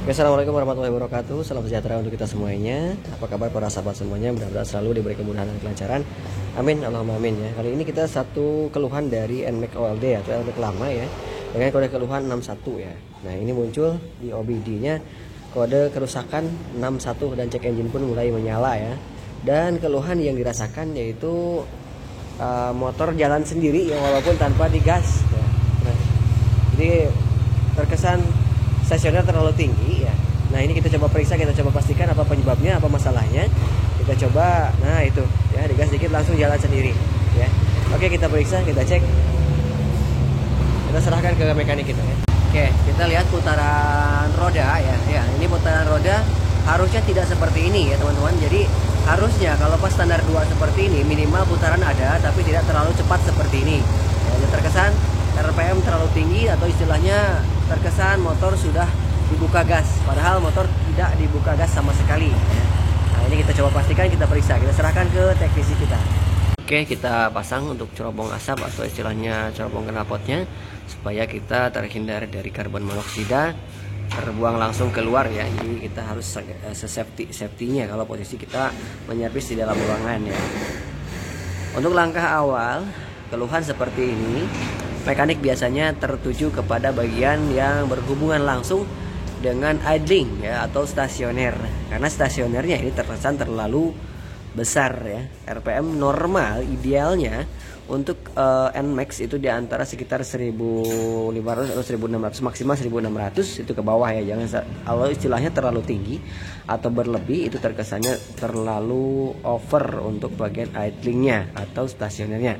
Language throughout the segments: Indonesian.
Assalamualaikum warahmatullahi wabarakatuh. Salam sejahtera untuk kita semuanya. Apa kabar para sahabat semuanya? Mudah-mudahan selalu diberi kemudahan dan kelancaran. Amin, Allahumma amin ya. Kali ini kita satu keluhan dari NMAX OLD atau NMAX lama ya, dengan kode keluhan 61 ya. Nah, ini muncul di OBD-nya kode kerusakan 61 dan cek engine pun mulai menyala ya. Dan keluhan yang dirasakan yaitu motor jalan sendiri ya, walaupun tanpa digas ya. Nah, jadi terkesan stasioner terlalu tinggi ya. Nah, ini kita coba periksa, kita coba pastikan apa penyebabnya, apa masalahnya. Kita coba, nah itu ya, digas dikit langsung jalan sendiri ya. Oke, kita periksa, kita cek, kita serahkan ke mekanik kita ya. Oke, kita lihat putaran roda ya. Ya, ini putaran roda harusnya tidak seperti ini ya teman-teman. Jadi harusnya kalau pas standar 2 seperti ini minimal putaran ada, tapi tidak terlalu cepat seperti ini ya. Terkesan RPM terlalu tinggi, atau istilahnya terkesan motor sudah dibuka gas, padahal motor tidak dibuka gas sama sekali ya. Nah, ini kita coba pastikan, kita periksa, kita serahkan ke teknisi kita. Oke, kita pasang untuk cerobong asap atau istilahnya cerobong knalpotnya, supaya kita terhindar dari karbon monoksida terbuang langsung keluar ya. Jadi kita harus safety-nya kalau posisi kita menyervis di dalam ruangan ya. Untuk langkah awal keluhan seperti ini, mekanik biasanya tertuju kepada bagian yang berhubungan langsung dengan idling ya, atau stasioner. Karena stasionernya ini terkesan terlalu besar ya. RPM normal idealnya untuk NMAX itu di antara sekitar 1500 atau 1600, maksimal 1600 itu ke bawah ya. Jangan kalau istilahnya terlalu tinggi atau berlebih, itu terkesannya terlalu over untuk bagian idlingnya atau stasionernya.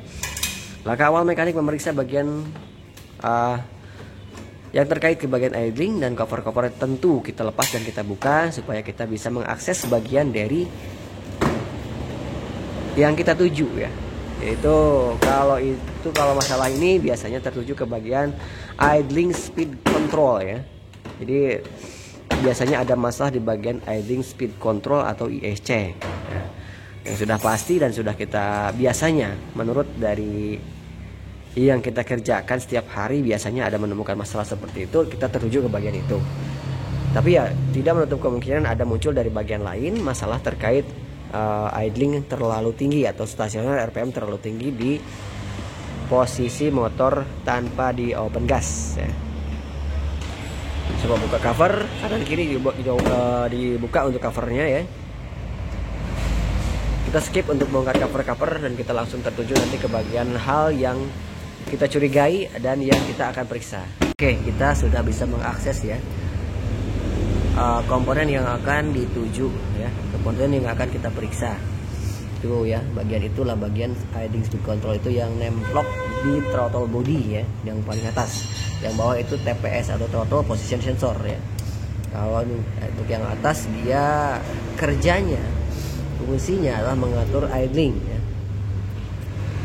Langkah awal mekanik memeriksa bagian yang terkait ke bagian idling, dan cover-cover tentu kita lepas dan kita buka supaya kita bisa mengakses bagian dari yang kita tuju ya. Yaitu kalau masalah ini biasanya tertuju ke bagian idling speed control ya. Jadi biasanya ada masalah di bagian idling speed control atau ISC ya. Yang sudah pasti dan sudah kita biasanya menurut dari yang kita kerjakan setiap hari biasanya ada menemukan masalah seperti itu, kita tertuju ke bagian itu. Tapi ya tidak menutup kemungkinan ada muncul dari bagian lain masalah terkait idling terlalu tinggi atau stasioner RPM terlalu tinggi di posisi motor tanpa di open gas ya. Coba buka cover kanan kiri, dibuka untuk covernya ya. Kita skip untuk bongkar cover dan kita langsung tertuju nanti ke bagian hal yang kita curigai dan yang kita akan periksa. Oke, kita sudah bisa mengakses ya komponen yang akan dituju ya, komponen yang akan kita periksa. Itu ya, bagian itulah bagian idling speed control, itu yang nemplok di throttle body ya, yang paling atas. Yang bawah itu TPS atau throttle position sensor ya. Kalau untuk yang atas dia kerjanya, fungsinya adalah mengatur idling ya,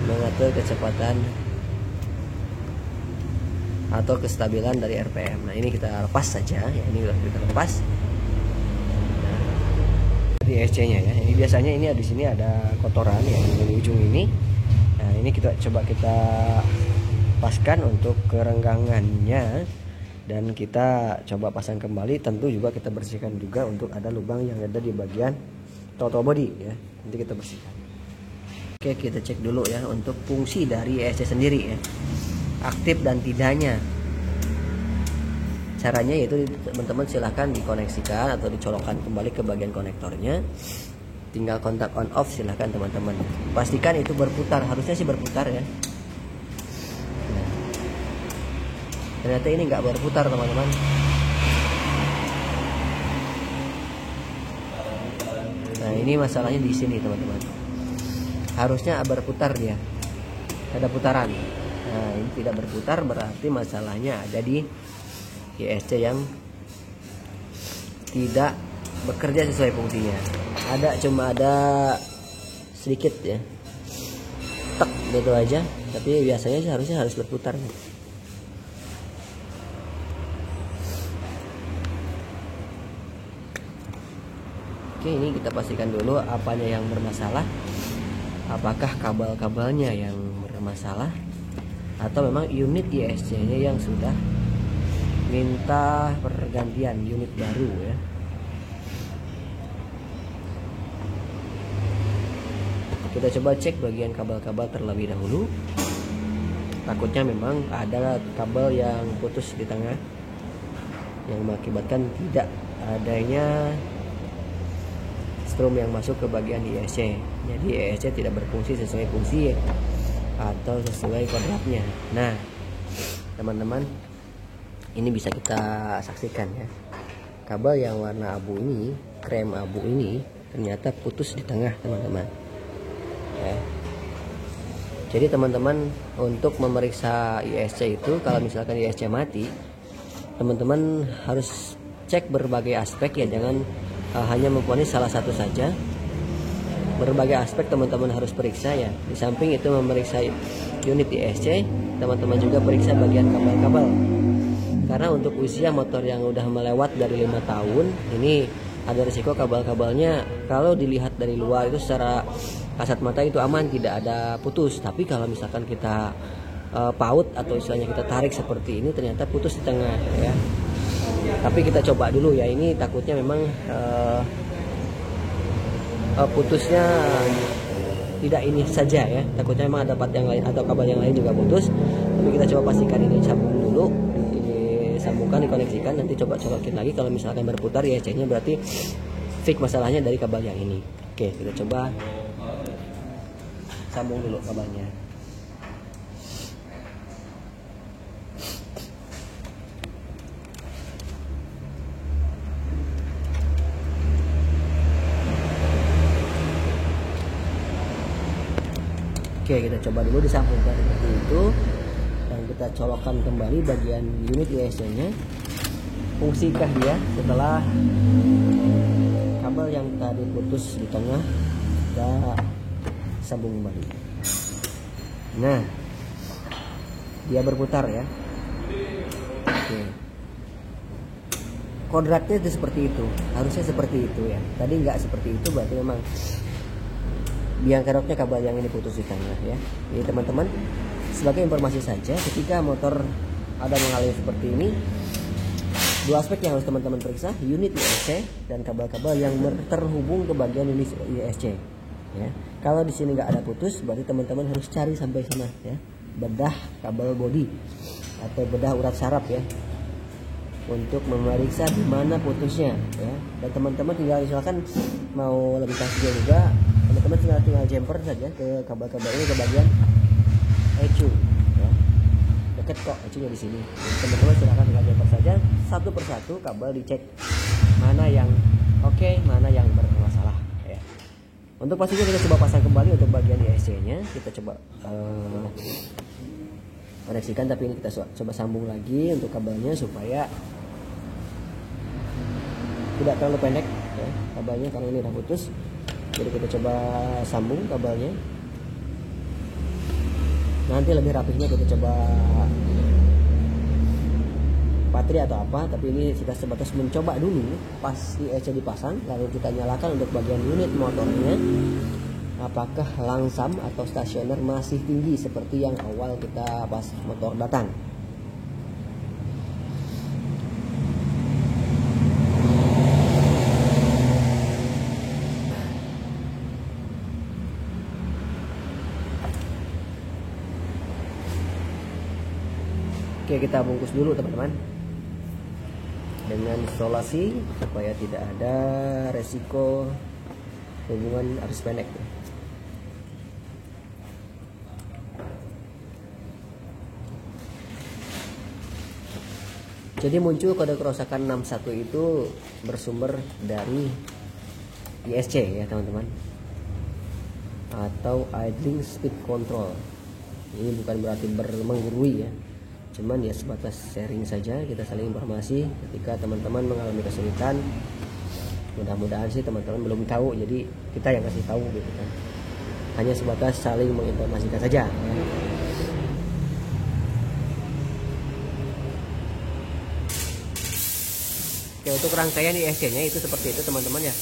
mengatur kecepatan atau kestabilan dari RPM. Nah, ini kita lepas saja ya, ini kita lepas. Nah, di ISC-nya ya. Ini biasanya ini di sini ada kotoran ya di ujung ini. Nah, ini kita coba kita paskan untuk kerenggangannya, dan kita coba pasang kembali. Tentu juga kita bersihkan juga untuk ada lubang yang ada di bagian throttle body ya. Nanti kita bersihkan. Oke, kita cek dulu ya untuk fungsi dari ISC sendiri ya, aktif dan tidaknya. Caranya yaitu teman-teman silahkan dikoneksikan atau dicolokkan kembali ke bagian konektornya. Tinggal kontak on off silahkan teman-teman. Pastikan itu berputar, harusnya sih berputar ya. Nah, ternyata ini nggak berputar teman-teman. Nah, ini masalahnya di sini teman-teman. Harusnya berputar dia, ada putaran. Nah, ini tidak berputar, berarti masalahnya ada di ISC yang tidak bekerja sesuai fungsinya. Cuma ada sedikit ya, tek gitu aja, tapi biasanya sih harusnya harus berputar. Oke, ini kita pastikan dulu apanya yang bermasalah. Apakah kabel-kabelnya yang bermasalah, atau memang unit ISC-nya yang sudah minta pergantian unit baru ya. Kita coba cek bagian kabel-kabel terlebih dahulu. Takutnya memang ada kabel yang putus di tengah yang mengakibatkan tidak adanya strom yang masuk ke bagian ISC. Jadi ISC tidak berfungsi sesuai fungsi atau sesuai kodratnya. Nah, teman-teman, ini bisa kita saksikan ya. Kabel yang warna abu ini, krem abu ini ternyata putus di tengah, teman-teman. Ya. Jadi teman-teman, untuk memeriksa ISC itu, kalau misalkan ISC mati, teman-teman harus cek berbagai aspek ya, jangan hanya mempunyai salah satu saja. Berbagai aspek teman-teman harus periksa ya. Di samping itu memeriksa unit ISC, teman-teman juga periksa bagian kabel-kabel. Karena untuk usia motor yang udah melewat dari 5 tahun, ini ada risiko kabel-kabelnya kalau dilihat dari luar itu secara kasat mata itu aman, tidak ada putus. Tapi kalau misalkan kita paut atau istilahnya kita tarik seperti ini, ternyata putus di tengah ya. Tapi kita coba dulu ya, ini takutnya memang putusnya tidak ini saja ya, takutnya memang ada part yang lain atau kabel yang lain juga putus. Tapi kita coba pastikan ini sambung dulu, disambungkan, dikoneksikan, nanti coba colokin lagi. Kalau misalkan berputar ya ISC-nya, berarti fix masalahnya dari kabel yang ini. Oke, kita coba sambung dulu kabelnya. Oke, kita coba dulu disambungkan seperti itu, dan kita colokkan kembali bagian unit ISC-nya. Fungsikah dia setelah kabel yang tadi putus di tengah kita sambung kembali. Nah, dia berputar ya. Oke. Kodratnya itu seperti itu, harusnya seperti itu ya. Tadi nggak seperti itu, berarti memang biang keroknya kabel yang ini putus di tengah ya. Jadi teman-teman, sebagai informasi saja, ketika motor ada mengalami seperti ini, dua aspek yang harus teman-teman periksa, unit ISC dan kabel-kabel yang terhubung ke bagian unit ISC ya. Kalau di sini nggak ada putus, berarti teman-teman harus cari sampai sana ya, bedah kabel bodi atau bedah urat saraf ya, untuk memeriksa di mana putusnya ya. Dan teman-teman tinggal, misalkan mau lebih pasti juga, teman-teman tinggal jumper saja ke kabel-kabel ini ke bagian ECU ya. Deket kok ECU-nya di sini. Teman-teman silakan tinggal jumper saja, satu persatu kabel dicek mana yang oke, mana yang bermasalah ya. Untuk pastinya kita coba pasang kembali untuk bagian ISC-nya, kita coba koneksikan, tapi ini kita coba sambung lagi untuk kabelnya supaya tidak terlalu pendek ya kabelnya, karena ini udah putus. Jadi kita coba sambung kabelnya. Nanti lebih rapihnya kita coba baterai atau apa, tapi ini kita sebatas mencoba dulu. Pas ISC dipasang, lalu kita nyalakan untuk bagian unit motornya, apakah langsam atau stasioner masih tinggi seperti yang awal kita pas motor datang. Oke, kita bungkus dulu teman-teman dengan isolasi supaya tidak ada resiko hubungan arus pendek. Jadi muncul kode kerusakan 61 itu bersumber dari ISC ya teman-teman, atau idling speed control. Ini bukan berarti menggurui ya, cuman ya sebatas sharing saja, kita saling informasi ketika teman-teman mengalami kesulitan. Mudah-mudahan sih teman-teman belum tahu, jadi kita yang kasih tahu gitu kan, hanya sebatas saling menginformasikan saja ya. Oke, untuk rangkaian ISC-nya itu seperti itu teman-teman ya.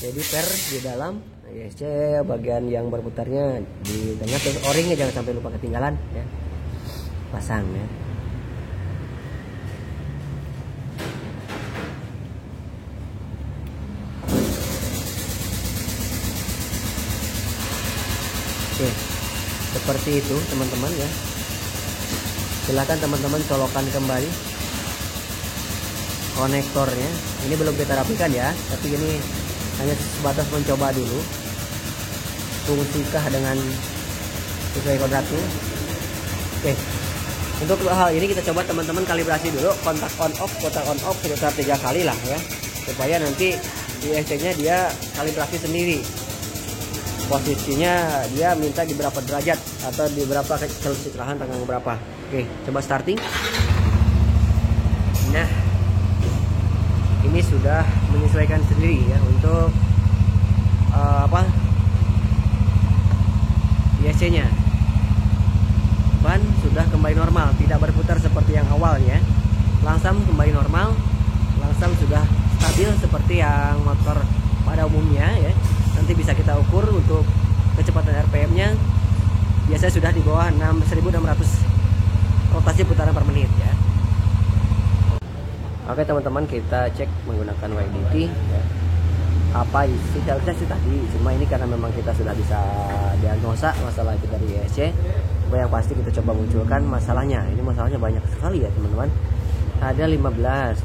Jadi per di dalam ISC bagian yang berputarnya di tengah, terus o-ringnya jangan sampai lupa ketinggalan ya, pasang ya. seperti itu teman-teman ya. Silahkan teman-teman colokkan kembali konektornya. Ini belum kita rapikan ya, tapi ini hanya sebatas mencoba dulu fungsikah dengan sesuai kodratnya. Oke, untuk hal ini kita coba teman-teman kalibrasi dulu kontak on off sekitar 3 kali lah ya, supaya nanti di ISC nya dia kalibrasi sendiri posisinya, dia minta di berapa derajat atau di berapa kecerahan tengah berapa. Oke, coba starting. Nah, ini sudah menyesuaikan sendiri ya untuk ISC nya. Ban sudah kembali normal, tidak berputar seperti yang awal ya. Langsam kembali normal, langsam sudah stabil seperti yang motor pada umumnya ya. Nanti bisa kita ukur untuk kecepatan RPM nya, biasanya sudah di bawah 1600 rotasi putaran per menit ya. Oke teman-teman, kita cek menggunakan YDT ya. Apa isi dalamnya sih tadi, cuma ini karena memang kita sudah bisa diagnosa masalah itu dari ISC. Yang pasti kita coba munculkan masalahnya. Ini masalahnya banyak sekali ya teman-teman. Ada 15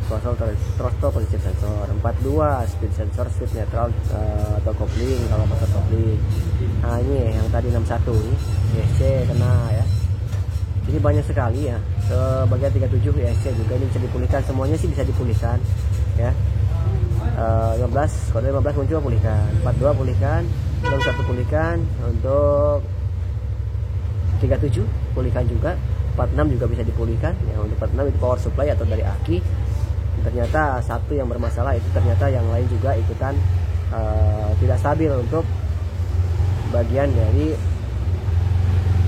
throttle position sensor, 42 speed sensor, speed neutral atau coupling kalau motor coupling. Nah ini yang tadi 61 nih ISC kena ya. Jadi banyak sekali ya. Bagian 37 ISC juga ini bisa dipulihkan, semuanya sih bisa dipulihkan ya. 15 kode 15 muncul pulihkan, 42 pulihkan, 61 pulihkan, untuk 37 pulihkan juga, 46 juga bisa dipulihkan ya. Untuk 46 itu power supply atau dari aki. Ternyata satu yang bermasalah itu ternyata yang lain juga ikutan tidak stabil untuk bagian dari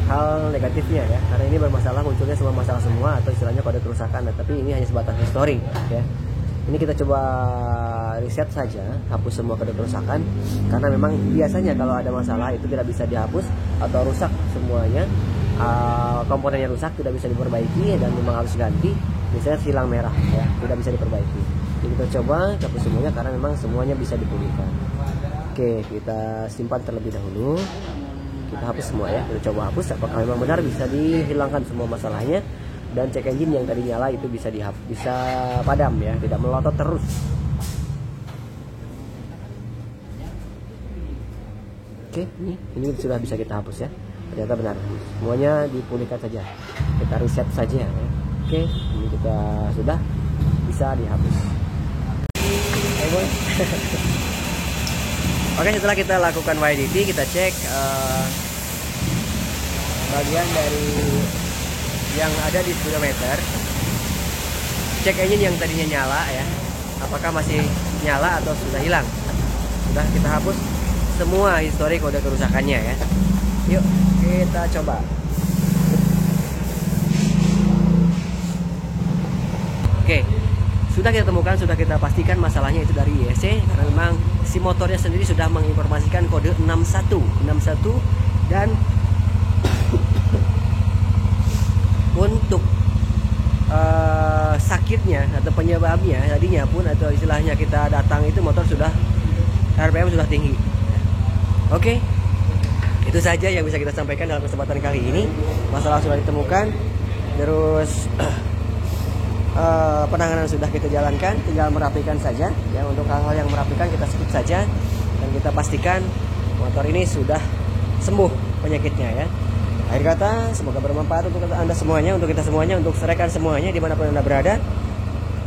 hal negatifnya ya. Karena ini bermasalah, munculnya semua masalah semua atau istilahnya kode kerusakan. Nah, tapi ini hanya sebatas history ya. Ini kita coba reset saja, hapus semua kode kerusakan, karena memang biasanya kalau ada masalah itu tidak bisa dihapus atau rusak semuanya. Komponennya rusak tidak bisa diperbaiki dan memang harus ganti, biasanya silang merah ya, tidak bisa diperbaiki. Jadi kita coba hapus semuanya karena memang semuanya bisa dipulihkan. Oke, kita simpan terlebih dahulu, kita hapus semua ya. Kita coba hapus apakah memang benar bisa dihilangkan semua masalahnya, dan cek engine yang tadi nyala itu bisa padam ya, tidak melotot terus. Oke, ini sudah bisa kita hapus ya. Ternyata benar, semuanya dipulihkan saja, kita reset saja ya. Oke, ini kita sudah bisa dihapus. Oke, setelah kita lakukan YDT, kita cek bagian dari yang ada di speedometer. Cek engine yang tadinya nyala ya, apakah masih nyala atau sudah hilang. Sudah kita hapus semua histori kode kerusakannya ya. Yuk kita coba. Oke, sudah kita temukan, sudah kita pastikan masalahnya itu dari ISC, karena memang si motornya sendiri sudah menginformasikan kode 61 dan untuk sakitnya atau penyebabnya tadinya pun atau istilahnya kita datang itu motor sudah RPM sudah tinggi. Oke, itu saja yang bisa kita sampaikan dalam kesempatan kali ini. Masalah sudah ditemukan, terus penanganan sudah kita jalankan, tinggal merapikan saja ya. Untuk hal-hal yang merapikan kita skip saja dan kita pastikan motor ini sudah sembuh penyakitnya ya. Akhir kata, semoga bermanfaat untuk Anda semuanya, untuk kita semuanya, untuk rekan semuanya dimanapun Anda berada.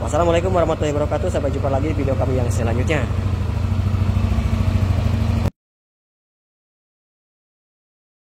Wassalamualaikum warahmatullahi wabarakatuh. Sampai jumpa lagi di video kami yang selanjutnya.